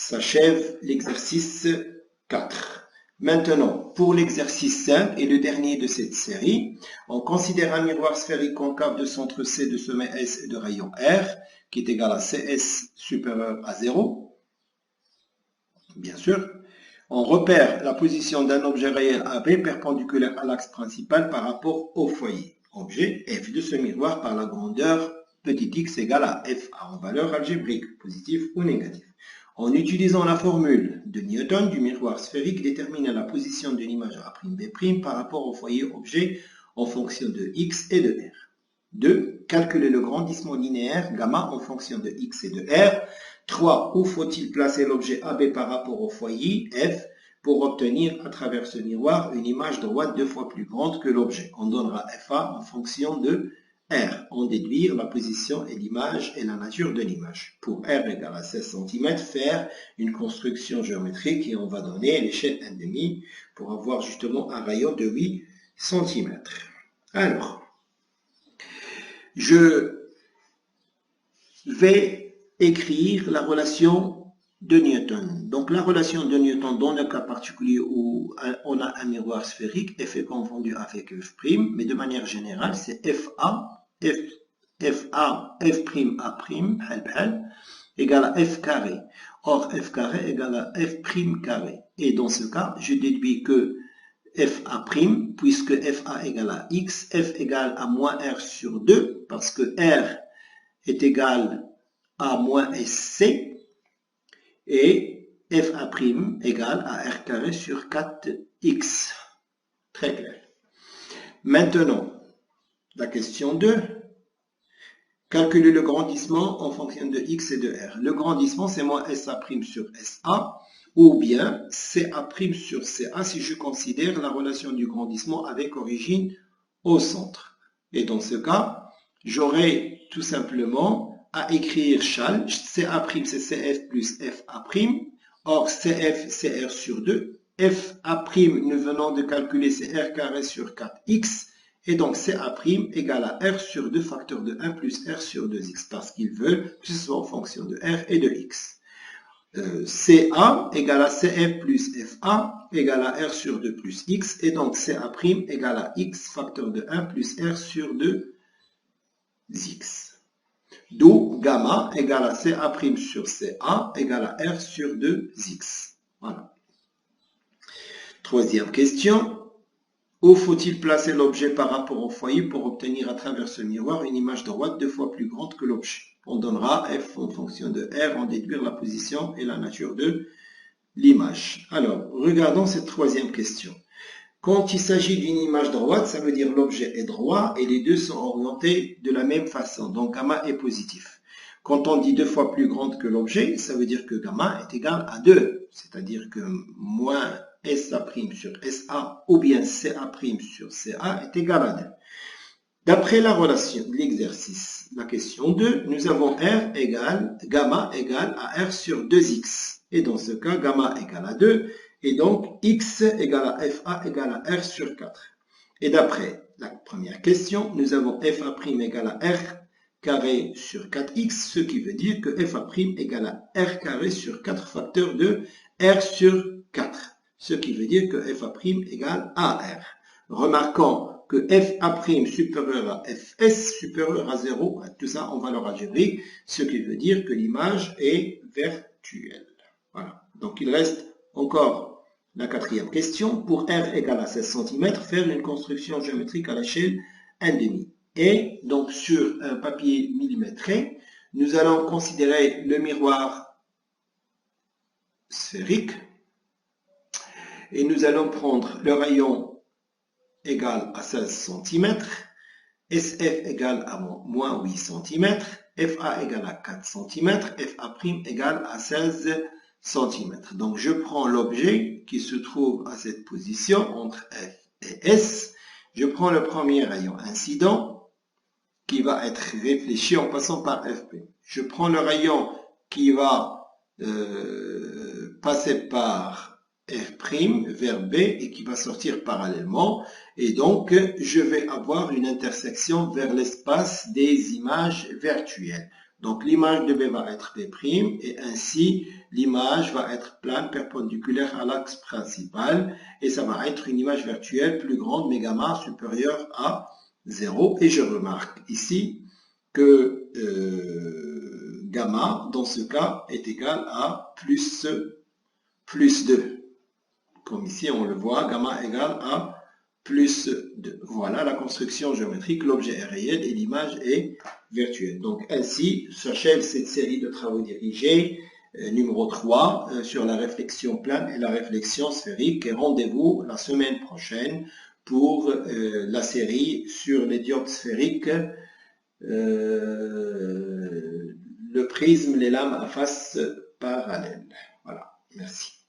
s'achève l'exercice 4. Maintenant, pour l'exercice 5 et le dernier de cette série, on considère un miroir sphérique concave de centre C, de sommet S et de rayon R, qui est égal à CS supérieur à 0. Bien sûr. On repère la position d'un objet réel AB perpendiculaire à l'axe principal par rapport au foyer. Objet F de ce miroir par la grandeur petit x égale à FA en valeur algébrique, positive ou négative. En utilisant la formule de Newton du miroir sphérique, détermine la position de l'image A'B' par rapport au foyer objet en fonction de x et de r. 2. Calculer le grandissement linéaire gamma en fonction de x et de r. 3. Où faut-il placer l'objet AB par rapport au foyer F pour obtenir à travers ce miroir une image droite 2 fois plus grande que l'objet. On donnera FA en fonction de R. On déduire la position et l'image et la nature de l'image. Pour R égale à 16 cm, faire une construction géométrique et on va donner l'échelle 1,5 pour avoir justement un rayon de 8 cm. Alors, je vais écrire la relation de Newton. Donc la relation de Newton dans le cas particulier où on a un miroir sphérique, F est confondu avec F', mais de manière générale c'est FA, FA, F'A', égale à F carré. Or F carré égale à F' carré. Et dans ce cas, je déduis que FA', puisque FA égale à X, F égale à moins R sur 2, parce que R est égal à moins SC, et FA' égale à R carré sur 4x. Très clair. Maintenant, la question 2. Calculer le grandissement en fonction de x et de r. Le grandissement, c'est moins SA' sur SA, ou bien CA' sur CA si je considère la relation du grandissement avec origine au centre. Et dans ce cas, j'aurai tout simplement à écrire CHAL, CA' c'est CF plus FA', or CF c'est R sur 2, FA' ne venant de calculer c'est R carré sur 4x, et donc CA' égale à R sur 2 facteur de 1 plus R sur 2x, parce qu'ils veulent que ce soit en fonction de R et de x. CA égale à CF plus FA égale à R sur 2 plus x, et donc CA' égale à x facteur de 1 plus R sur 2x. D'où gamma égale à CA' sur CA égale à R sur 2x. Voilà. Troisième question. Où faut-il placer l'objet par rapport au foyer pour obtenir à travers ce miroir une image droite 2 fois plus grande que l'objet? On donnera F en fonction de R, en déduire la position et la nature de l'image. Alors, regardons cette troisième question. Quand il s'agit d'une image droite, ça veut dire l'objet est droit et les deux sont orientés de la même façon. Donc, gamma est positif. Quand on dit 2 fois plus grande que l'objet, ça veut dire que gamma est égal à 2. C'est-à-dire que moins SA' sur SA ou bien CA' sur CA est égal à 2. D'après la relation de l'exercice, la question 2, nous avons R égale, gamma égale à R sur 2x. Et dans ce cas, gamma égale à 2. Et donc, x égale à FA égale à R sur 4. Et d'après la première question, nous avons FA' égale à R carré sur 4x, ce qui veut dire que FA' égale à R carré sur 4 facteurs de R sur 4. Ce qui veut dire que FA' égale à R. Remarquons que FA' supérieur à Fs supérieur à 0, tout ça en valeur algébrique, ce qui veut dire que l'image est virtuelle. Voilà. Donc il reste encore la quatrième question. Pour R égale à 16 cm, faire une construction géométrique à l'échelle 1,5. Et donc sur un papier millimétré, nous allons considérer le miroir sphérique et nous allons prendre le rayon égal à 16 cm, SF égale à moins 8 cm, FA égale à 4 cm, FA' égale à 16 cm. Donc je prends l'objet qui se trouve à cette position entre F et S. Je prends le premier rayon incident qui va être réfléchi en passant par FP. Je prends le rayon qui va passer par F' vers B et qui va sortir parallèlement. Et donc, je vais avoir une intersection vers l'espace des images virtuelles. Donc, l'image de B va être B' et ainsi, l'image va être plane perpendiculaire à l'axe principal et ça va être une image virtuelle plus grande mais gamma supérieure à 0. Et je remarque ici que gamma, dans ce cas, est égal à plus 2. Comme ici, on le voit, gamma égale à plus 2. Voilà la construction géométrique, l'objet est réel et l'image est virtuelle. Donc ainsi s'achève cette série de travaux dirigés numéro 3 sur la réflexion plane et la réflexion sphérique. Et rendez-vous la semaine prochaine pour la série sur les diodes sphériques, le prisme, les lames à face parallèle. Voilà, merci.